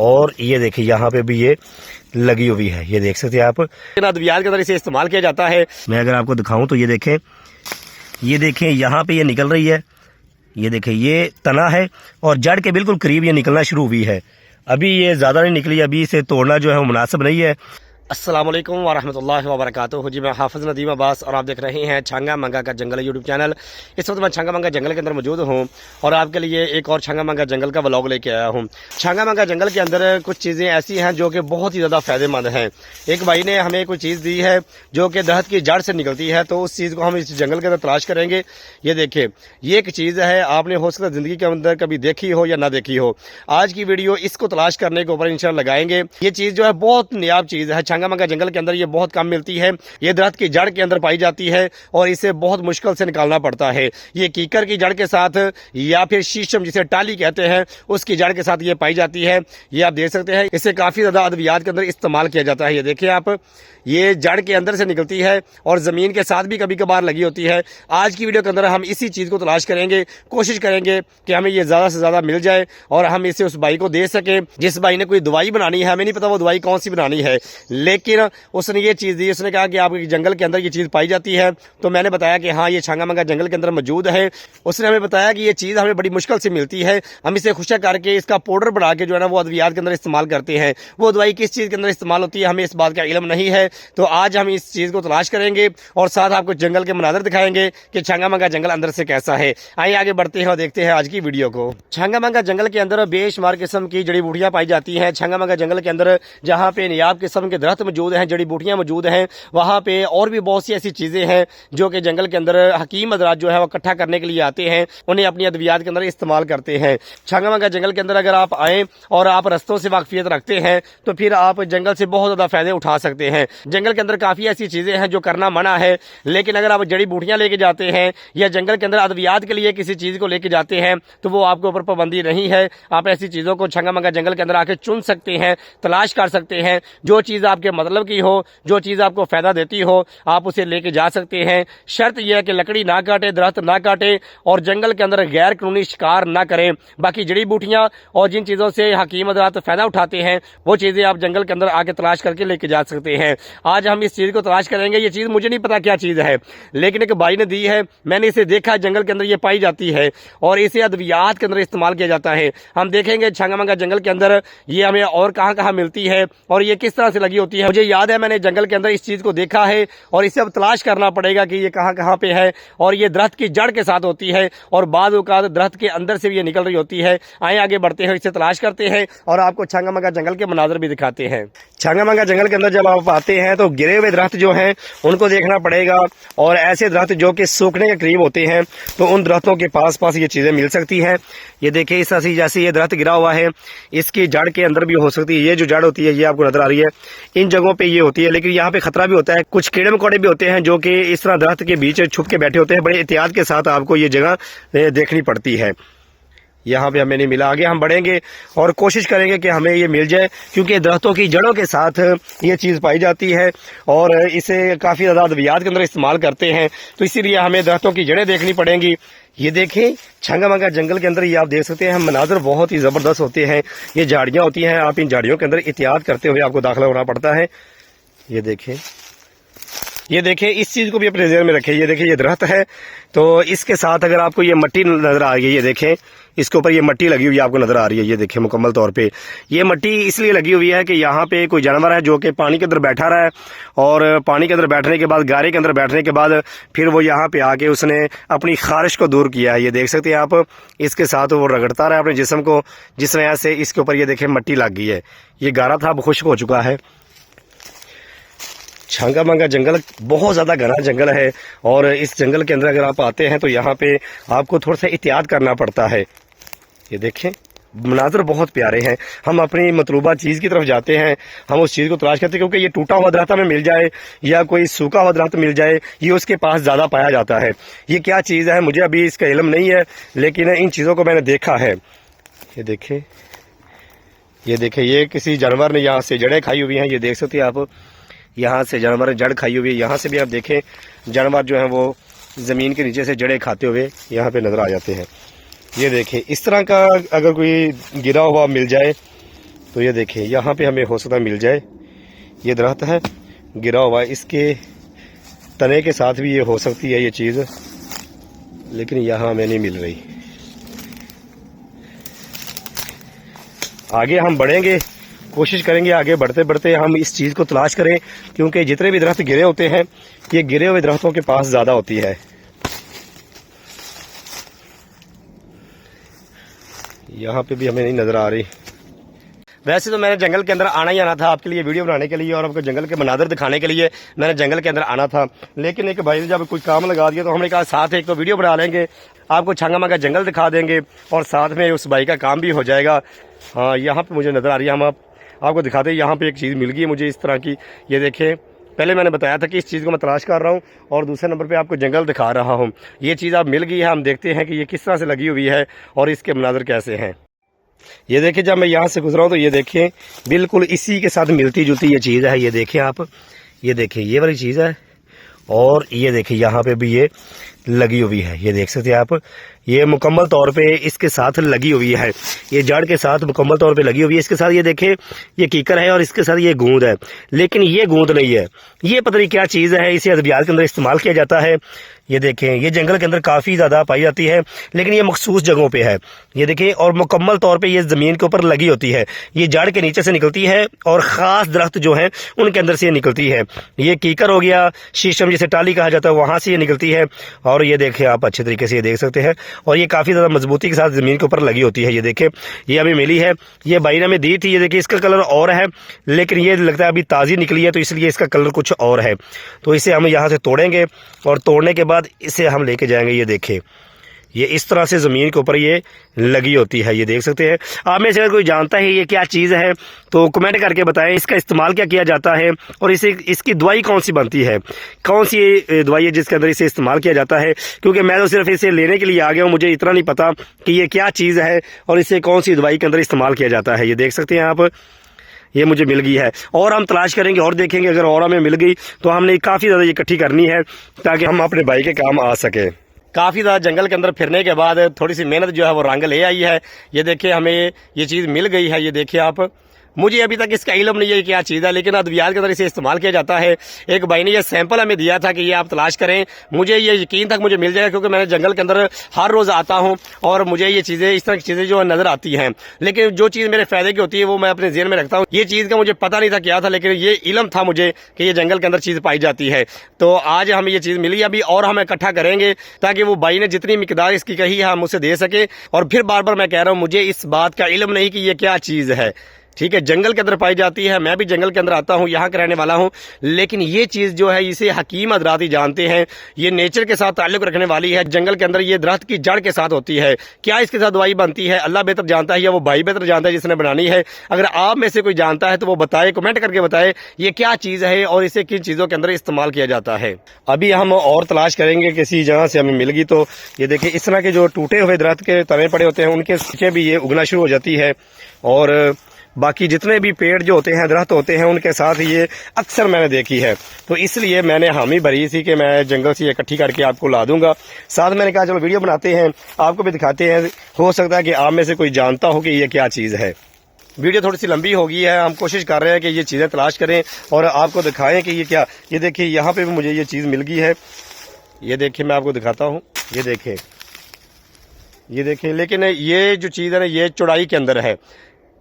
और ये देखिए यहाँ पे भी ये लगी हुई है, ये देख सकते हैं आप। अद्वियात के अंदर इसे इस्तेमाल किया जाता है। मैं अगर आपको दिखाऊं तो ये देखें यहाँ पे ये निकल रही है, ये देखें ये तना है और जड़ के बिल्कुल करीब ये निकलना शुरू हुई है। अभी ये ज़्यादा नहीं निकली, अभी इसे तोड़ना जो है वो मुनासिब नहीं है। अस्सलामुअलैकुम वरहमतुल्लाहि वबरकातुहू। जी मैं हाफिज़ नदीम अब्बास और आप देख रहे हैं छांगा मंगा का जंगल यूट्यूब चैनल। इस वक्त मैं छांगा मंगा जंगल के अंदर मौजूद हूं और आपके लिए एक और छांगा मंगा जंगल का व्लॉग लेके आया हूं। छांगा मंगा जंगल के अंदर कुछ चीज़ें ऐसी हैं जो कि बहुत ही ज़्यादा फ़ायदेमंद हैं। एक भाई ने हमें कोई चीज़ दी है जो कि दरख्त की जड़ से निकलती है, तो उस चीज़ को हम इस जंगल के अंदर तलाश करेंगे। ये देखिए ये एक चीज़ है, आपने हो सकता है ज़िंदगी के अंदर कभी देखी हो या ना देखी हो। आज की वीडियो इसको तलाश करने के ऊपर इंशाल्लाह लगाएंगे। ये चीज़ जो है बहुत नायाब चीज़ है। छांगा मंगा जंगल के अंदर ये बहुत कम मिलती है। ये दरख्त की जड़ के अंदर पाई जाती है और इसे बहुत मुश्किल से निकालना पड़ता है। ये कीकर की जड़ के साथ या फिर शीशम जिसे टाली कहते हैं उसकी जड़ के साथ ये पाई जाती है। ये आप देख सकते हैं, इसे काफी ज्यादा अद्वियात के अंदर इस्तेमाल किया जाता है। ये देखिए आप, ये जड़ के अंदर से निकलती है और जमीन के साथ भी कभी कभार लगी होती है। आज की वीडियो के अंदर हम इसी चीज को तलाश करेंगे, कोशिश करेंगे कि हमें ये ज्यादा से ज्यादा मिल जाए और हम इसे उस भाई को दे सके जिस भाई ने कोई दवाई बनानी है। हमें नहीं पता वो दवाई कौन सी बनानी है, लेकिन उसने ये चीज दी। उसने कहा कि आपके जंगल के अंदर ये चीज पाई जाती है, तो मैंने बताया कि हाँ ये छांगा मंगा जंगल के अंदर मौजूद है। उसने हमें बताया कि ये चीज हमें बड़ी मुश्किल से मिलती है, हम इसे खुशक करके इसका पाउडर बना के जो है ना वो अद्वियात के अंदर इस्तेमाल करते हैं। वो दवाई किस चीज के अंदर इस्तेमाल होती है हमें इस बात का इल्म नहीं है, तो आज हम इस चीज को तलाश करेंगे और साथ आपको जंगल के मनाजर दिखाएंगे कि छांगा मंगा जंगल अंदर से कैसा है। आइए आगे बढ़ते हैं और देखते हैं आज की वीडियो को। छांगा मंगा जंगल के अंदर बेशुमार किस्म की जड़ी बूटियां पाई जाती हैं। छांगा मंगा जंगल के अंदर जहां पे नायाब किस्म के दरख्त मौजूद हैं, जड़ी बूटियां मौजूद हैं, वहां पे और भी बहुत सी ऐसी चीजें हैं जो कि जंगल के अंदर हकीम हज़रात जो है वो इकट्ठा करने के लिए आते हैं, उन्हें अपनी अद्वियात के अंदर इस्तेमाल करते हैं। छांगा मंगा जंगल के अंदर अगर आप आए और आप रस्तों से वाकफियत रखते हैं तो फिर आप जंगल से बहुत ज्यादा फायदे उठा सकते हैं। जंगल के अंदर काफी ऐसी चीजें हैं जो करना मना है, लेकिन अगर आप जड़ी बूटियां लेके जाते हैं या जंगल के अंदर अद्वियात के लिए किसी चीज को लेके जाते हैं तो वो आपके ऊपर पाबंदी नहीं है। आप ऐसी चीजों को छांगा मंगा जंगल के अंदर आके चुन सकते हैं, तलाश कर सकते हैं। जो चीज आपके मतलब की हो, जो चीज आपको फायदा देती हो, आप उसे लेके जा सकते हैं। शर्त यह है कि लकड़ी ना काटे, दरख्त ना काटे और जंगल के अंदर गैर कानूनी शिकार ना करें। बाकी जड़ी बूटियां और जिन चीजों से हकीम हज़रात फायदा उठाते हैं वो चीजें आप जंगल के अंदर आके तलाश करके लेके जा सकते हैं। आज हम इस चीज को तलाश करेंगे। ये चीज मुझे नहीं पता क्या चीज है, लेकिन एक भाई ने दी है, मैंने इसे देखा, जंगल के अंदर ये पाई जाती है और इसे अद्वियात के अंदर इस्तेमाल किया जाता है। हम देखेंगे छांगा मंगा जंगल के अंदर ये हमें और कहां कहां मिलती है और ये किस तरह से लगी होती है। मुझे याद है मैंने जंगल के अंदर इस चीज को देखा है और इसे अब तलाश करना पड़ेगा कि ये कहां कहां पे है। और ये दरख्त की जड़ के साथ होती है और बाद औक़ात दरख्त के अंदर से भी ये निकल रही होती है। आए आगे बढ़ते हैं, इसे तलाश करते हैं और आपको छांगा मंगा जंगल के मनाजर भी दिखाते हैं। छांगा मंगा जंगल के अंदर जब आप आते हैं तो गिरे हुए दरख्त जो हैं उनको देखना पड़ेगा और ऐसे दरख्त जो कि सूखने के करीब होते हैं तो उन दरख्तों के पास पास ये चीजें मिल सकती हैं। ये देखिए इस तरह से जैसे ये दरख्त गिरा हुआ है, इसकी जड़ के अंदर भी हो सकती है। ये जो जड़ होती है ये आपको नजर आ रही है, इन जगहों पे ये होती है, लेकिन यहाँ पे खतरा भी होता है। कुछ कीड़े मकोड़े भी होते हैं जो कि इस तरह दरख्त के बीच छुप के बैठे होते हैं। बड़े एहतियात के साथ आपको ये जगह देखनी पड़ती है। यहाँ पे हमें नहीं मिला, आगे हम बढ़ेंगे और कोशिश करेंगे कि हमें ये मिल जाए, क्योंकि दरख्तों की जड़ों के साथ ये चीज़ पाई जाती है और इसे काफ़ी ज़्यादा अद्वियात के अंदर इस्तेमाल करते हैं, तो इसीलिए हमें दरख्तों की जड़ें देखनी पड़ेंगी। ये देखें छांगा मंगा जंगल के अंदर ये आप देख सकते हैं, हम मनाजर बहुत ही ज़बरदस्त होते हैं। ये झाड़ियाँ होती हैं, आप इन झाड़ियों के अंदर एहतियात करते हुए आपको दाखिला होना पड़ता है। ये देखें, ये देखें, इस चीज़ को भी अपने ज़हन में रखें। ये देखें ये दरख्त है, तो इसके साथ अगर आपको ये मट्टी नज़र आ रही है, ये देखें इसके ऊपर ये मट्टी लगी हुई आपको नज़र आ रही है। ये देखें मुकम्मल तौर पे ये मट्टी इसलिए लगी हुई है कि यहाँ पे कोई जानवर है जो कि पानी के अंदर बैठा रहा है और पानी के अंदर बैठने के बाद, गारे के अंदर बैठने के बाद फिर वो यहाँ पे आके उसने अपनी खारिश को दूर किया है। ये देख सकते हैं आप, इसके साथ वो रगड़ता रहा है अपने जिस्म को, जिस वजह से इसके ऊपर ये देखें मट्टी लग गई है। ये गारा था, अब खुश्क हो चुका है। छांगा मंगा जंगल बहुत ज़्यादा घना जंगल है और इस जंगल के अंदर अगर आप आते हैं तो यहाँ पे आपको थोड़ा सा एहतियात करना पड़ता है। ये देखें मनाजर बहुत प्यारे हैं। हम अपनी मतलूबा चीज़ की तरफ जाते हैं, हम उस चीज़ को तलाश करते हैं, क्योंकि ये टूटा हुआ दरख्त हमें मिल जाए या कोई सूखा हुआ दरख्त मिल जाए, ये उसके पास ज़्यादा पाया जाता है। ये क्या चीज़ है मुझे अभी इसका इल्म नहीं है, लेकिन इन चीज़ों को मैंने देखा है। ये देखें, ये देखें, ये किसी जानवर ने यहाँ से जड़ें खाई हुई हैं। ये देख सकते हैं आप, यहाँ से जानवर ने जड़ खाई हुई है। यहाँ से भी आप देखें जानवर जो है वो ज़मीन के नीचे से जड़ें खाते हुए यहाँ पे नज़र आ जाते हैं। ये देखें इस तरह का अगर कोई गिरा हुआ मिल जाए तो ये देखें यहाँ पे हमें हो सकता मिल जाए। ये दरख्त है गिरा हुआ, इसके तने के साथ भी ये हो सकती है ये चीज़, लेकिन यहाँ हमें नहीं मिल रही। आगे हम बढ़ेंगे, कोशिश करेंगे आगे बढ़ते बढ़ते हम इस चीज़ को तलाश करें, क्योंकि जितने भी दरख्त गिरे होते हैं ये गिरे हुए दरख्तों के पास ज़्यादा होती है। यहाँ पे भी हमें नहीं नज़र आ रही। वैसे तो मैंने जंगल के अंदर आना ही आना था आपके लिए वीडियो बनाने के लिए और आपको जंगल के मनाज़र दिखाने के लिए मैंने जंगल के अंदर आना था, लेकिन एक भाई ने जब कोई काम लगा दिया तो हमने कहा साथ एक तो वीडियो बना लेंगे, आपको छंगा मंगा जंगल दिखा देंगे और साथ में उस भाई का काम भी हो जाएगा। हाँ, यहाँ पे मुझे नज़र आ रही है, हम आपको दिखाते हैं। यहाँ पे एक चीज़ मिल गई है मुझे इस तरह की, ये देखें। पहले मैंने बताया था कि इस चीज़ को मैं तलाश कर रहा हूँ और दूसरे नंबर पे आपको जंगल दिखा रहा हूँ। ये चीज़ अब मिल गई है, हम देखते हैं कि ये किस तरह से लगी हुई है और इसके मनाज़र कैसे हैं। ये देखिए, जब मैं यहाँ से गुजरा हूँ तो ये देखें बिल्कुल इसी के साथ मिलती जुलती ये चीज़ है। ये देखें आप, ये देखें ये वाली चीज़ है और ये देखिए यहाँ पे भी ये लगी हुई है। ये देख सकते हैं आप, ये मुकम्मल तौर पे इसके साथ लगी हुई है, ये जड़ के साथ मुकम्मल तौर पे लगी हुई है। इसके साथ ये देखें ये कीकर है और इसके साथ ये गूंद है, लेकिन ये गूंद नहीं है, ये पता नहीं क्या चीज़ है। इसे अद्वियात के अंदर इस्तेमाल किया जाता है। ये देखें, ये जंगल के अंदर काफ़ी ज़्यादा पाई जाती है, लेकिन ये मखसूस जगहों पे है। ये देखें, और मुकम्मल तौर पे ये ज़मीन के ऊपर लगी होती है, ये जड़ के नीचे से निकलती है और ख़ास दरख्त जो हैं उनके अंदर से ये निकलती है। ये कीकर हो गया, शीशम जिसे टाली कहा जाता है, वहाँ से ये निकलती है। और ये देखें आप अच्छे तरीके से ये देख सकते हैं, और ये काफ़ी ज़्यादा मजबूती के साथ ज़मीन के ऊपर लगी होती है। ये देखें, ये अभी मिली है, ये भाई ने हमें दी थी। ये देखिए इसका कलर और है, लेकिन ये लगता है अभी ताज़ी निकली है, तो इसलिए इसका कलर कुछ और है। तो इसे हम यहाँ से तोड़ेंगे और तोड़ने के बाद इसे हम लेके जाएंगे। ये देखें, ये इस तरह से ज़मीन के ऊपर ये लगी होती है। ये देख सकते हैं। आप में से अगर कोई जानता है ये क्या चीज़ है तो कमेंट करके बताएं, इसका इस्तेमाल क्या किया जाता है और इसकी दवाई कौन सी बनती है, कौन सी दवाई है जिसके अंदर इसे इस्तेमाल किया जाता है। क्योंकि मैं तो सिर्फ इसे लेने के लिए आ गया हूँ, मुझे इतना नहीं पता कि ये क्या चीज़ है और इसे कौन सी दवाई के अंदर इस्तेमाल किया जाता है। ये देख सकते हैं आप, ये मुझे मिल गई है और हम तलाश करेंगे और देखेंगे। अगर और हमें मिल गई तो हमने काफ़ी ज़्यादा ये इकट्ठी करनी है ताकि हम अपने भाई के काम आ सके। काफ़ी ज़्यादा जंगल के अंदर फिरने के बाद थोड़ी सी मेहनत जो है वो रंग ले आई है। ये देखिए, हमें ये चीज़ मिल गई है। ये देखिए आप, मुझे अभी तक इसका इल्म नहीं है क्या चीज़ है, लेकिन अद्वियात के अंदर इसे इस्तेमाल किया जाता है। एक भाई ने ये सैंपल हमें दिया था कि ये आप तलाश करें, मुझे ये यकीन था मुझे मिल जाएगा, क्योंकि मैंने जंगल के अंदर हर रोज़ आता हूँ और मुझे ये चीज़ें इस तरह की चीज़ें जो नज़र आती हैं, लेकिन जो चीज़ मेरे फ़ायदे की होती है वो मैं अपने ज़हन में रखता हूँ। ये चीज़ का मुझे पता नहीं था क्या था, लेकिन ये इल्म था मुझे कि ये जंगल के अंदर चीज़ पाई जाती है। तो आज हमें ये चीज़ मिली, अभी और हम इकट्ठा करेंगे ताकि वो भाई ने जितनी मिकदार इसकी कही है हम उसे दे सके। और फिर बार बार मैं कह रहा हूँ, मुझे इस बात का इल्म नहीं कि ये क्या चीज़ है। ठीक है, जंगल के अंदर पाई जाती है, मैं भी जंगल के अंदर आता हूँ, यहाँ का रहने वाला हूँ, लेकिन ये चीज़ जो है इसे हकीम हज़रात ही जानते हैं। ये नेचर के साथ ताल्लुक़ रखने वाली है। जंगल के अंदर ये दरख्त की जड़ के साथ होती है। क्या इसके साथ दवाई बनती है अल्लाह बेहतर जानता है, या वो भाई बेहतर जानता है जिसने बनानी है। अगर आप में से कोई जानता है तो वो बताए, कमेंट करके बताए ये क्या चीज़ है और इसे किन चीज़ों के अंदर इस्तेमाल किया जाता है। अभी हम और तलाश करेंगे, किसी जगह से हमें मिल गई तो ये देखिए इस तरह के जो टूटे हुए दरख्त के तने पड़े होते हैं उनके नीचे भी ये उगना शुरू हो जाती है। और बाकी जितने भी पेड़ जो होते हैं, दरख्त होते हैं, उनके साथ ये अक्सर मैंने देखी है। तो इसलिए मैंने हामी भरी थी कि मैं जंगल से इकट्ठी करके आपको ला दूंगा। साथ मैंने कहा चलो वीडियो बनाते हैं, आपको भी दिखाते हैं, हो सकता है कि आप में से कोई जानता हो कि ये क्या चीज़ है। वीडियो थोड़ी सी लंबी हो गई है, हम कोशिश कर रहे हैं कि ये चीज़ें तलाश करें और आपको दिखाएं कि ये क्या। ये देखिए यहाँ पर भी मुझे ये चीज़ मिल गई है। ये देखिए मैं आपको दिखाता हूँ, ये देखें, ये देखें। लेकिन ये जो चीज़ है ना, ये चौड़ाई के अंदर है,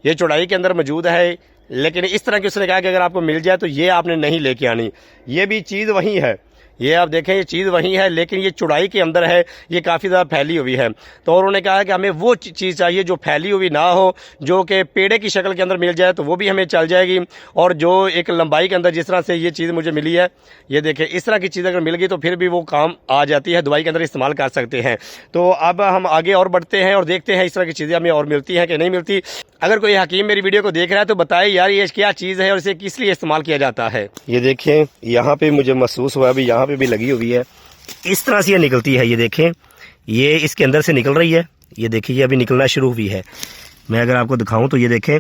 ये चौड़ाई के अंदर मौजूद है, लेकिन इस तरह की उसने कहा कि अगर आपको मिल जाए तो ये आपने नहीं लेके आनी। ये भी चीज़ वही है, ये आप देखें ये चीज़ वही है, लेकिन ये चौड़ाई के अंदर है, ये काफ़ी ज़्यादा फैली हुई है। तो उन्होंने कहा कि हमें वो चीज़ चाहिए जो फैली हुई ना हो, जो कि पेड़े की शक्ल के अंदर मिल जाए तो वो भी हमें चल जाएगी, और जो एक लंबाई के अंदर जिस तरह से ये चीज़ मुझे मिली है, ये देखें इस तरह की चीज़ अगर मिल गई तो फिर भी वो काम आ जाती है, दवाई के अंदर इस्तेमाल कर सकते हैं। तो अब हम आगे और बढ़ते हैं और देखते हैं इस तरह की चीज़ें हमें और मिलती हैं कि नहीं मिलती। अगर कोई हकीम मेरी वीडियो को देख रहा है तो बताए यार ये क्या चीज़ है और इसे किस लिए इस्तेमाल किया जाता है। ये देखें यहाँ पे मुझे महसूस हुआ, अभी यहाँ पे भी लगी हुई है, इस तरह से ये निकलती है। ये देखें ये इसके अंदर से निकल रही है, ये देखिए ये अभी निकलना शुरू हुई है। मैं अगर आपको दिखाऊं तो ये देखें,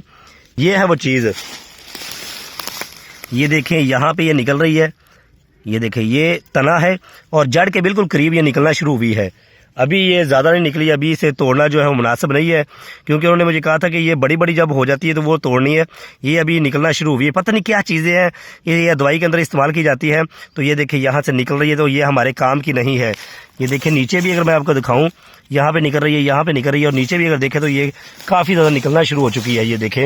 ये है वो चीज़, ये देखें यहाँ पे ये निकल रही है। ये देखें ये तना है और जड़ के बिल्कुल करीब ये निकलना शुरू हुई है। अभी ये ज़्यादा नहीं निकली, अभी इसे तोड़ना जो है वो मुनासिब नहीं है, क्योंकि उन्होंने मुझे कहा था कि ये बड़ी बड़ी जब हो जाती है तो वो तोड़नी है। ये अभी निकलना शुरू हुई है, पता नहीं क्या चीज़ें हैं, ये दवाई के अंदर इस्तेमाल की जाती है। तो ये देखिए यहाँ से निकल रही है, तो ये हमारे काम की नहीं है। ये देखिए नीचे भी अगर मैं आपको दिखाऊं, यहाँ पे निकल रही है, यहाँ पे निकल रही है, और नीचे भी अगर देखें तो ये काफ़ी ज़्यादा निकलना शुरू हो चुकी है। ये देखें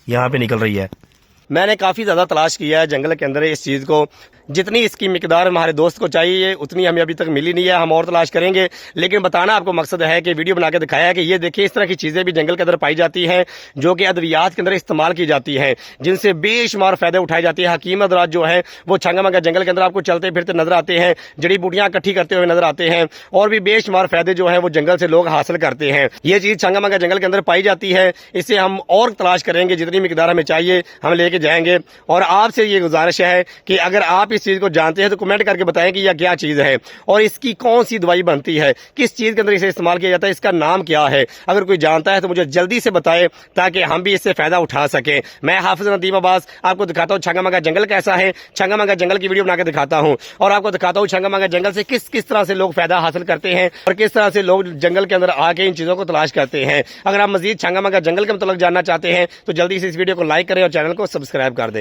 यहाँ पे निकल रही है। मैंने काफ़ी ज़्यादा तलाश किया है जंगल के अंदर इस चीज़ को, जितनी इसकी मिकदार हमारे दोस्त को चाहिए उतनी हमें अभी तक मिली नहीं है। हम और तलाश करेंगे, लेकिन बताना आपको मकसद है कि वीडियो बना के दिखाया है कि ये देखिए इस तरह की चीज़ें भी जंगल के अंदर पाई जाती हैं, जो कि अद्वियात के अंदर इस्तेमाल की जाती हैं, जिनसे बेशुमार फ़ायदे उठाए जाते हैं। हकीम हज़रात जो है वो छंगा मंगा जंगल के अंदर आपको चलते फिरते नजर आते हैं, जड़ी बूटियाँ इकट्ठी करते हुए नजर आते हैं, और भी बेशुमार फ़ायदे जो है वो जंगल से लोग हासिल करते हैं। ये चीज़ छंगा मंगा जंगल के अंदर पाई जाती है, इसे हम और तलाश करेंगे, जितनी मिकदार हमें चाहिए हम लेके जाएंगे। और आपसे ये गुजारिश है कि अगर आप इस चीज़ को जानते हैं तो कमेंट करके बताएं कि यह क्या चीज़ है और इसकी कौन सी दवाई बनती है, किस चीज़ के अंदर इसे इस्तेमाल किया जाता है, इसका नाम क्या है। अगर कोई जानता है तो मुझे जल्दी से बताएं ताकि हम भी इससे फ़ायदा उठा सकें। मैं हाफिज नदीम अब्बास आपको दिखाता हूँ छंगा मंगा जंगल कैसा है, छंगा मंगा जंगल की वीडियो बना के दिखाता हूँ, और आपको दिखाता हूँ छंगा मंगा जंगल से किस किस तरह से लोग फ़ायदा हासिल करते हैं और किस तरह से लोग जंगल के अंदर आके इन चीज़ों को तलाश करते हैं। अगर आप मजीद छंगा मंगा जंगल के मतलब जानना चाहते हैं तो जल्दी से इस वीडियो को लाइक करें और चैनल को सब्सक्राइब कर दें।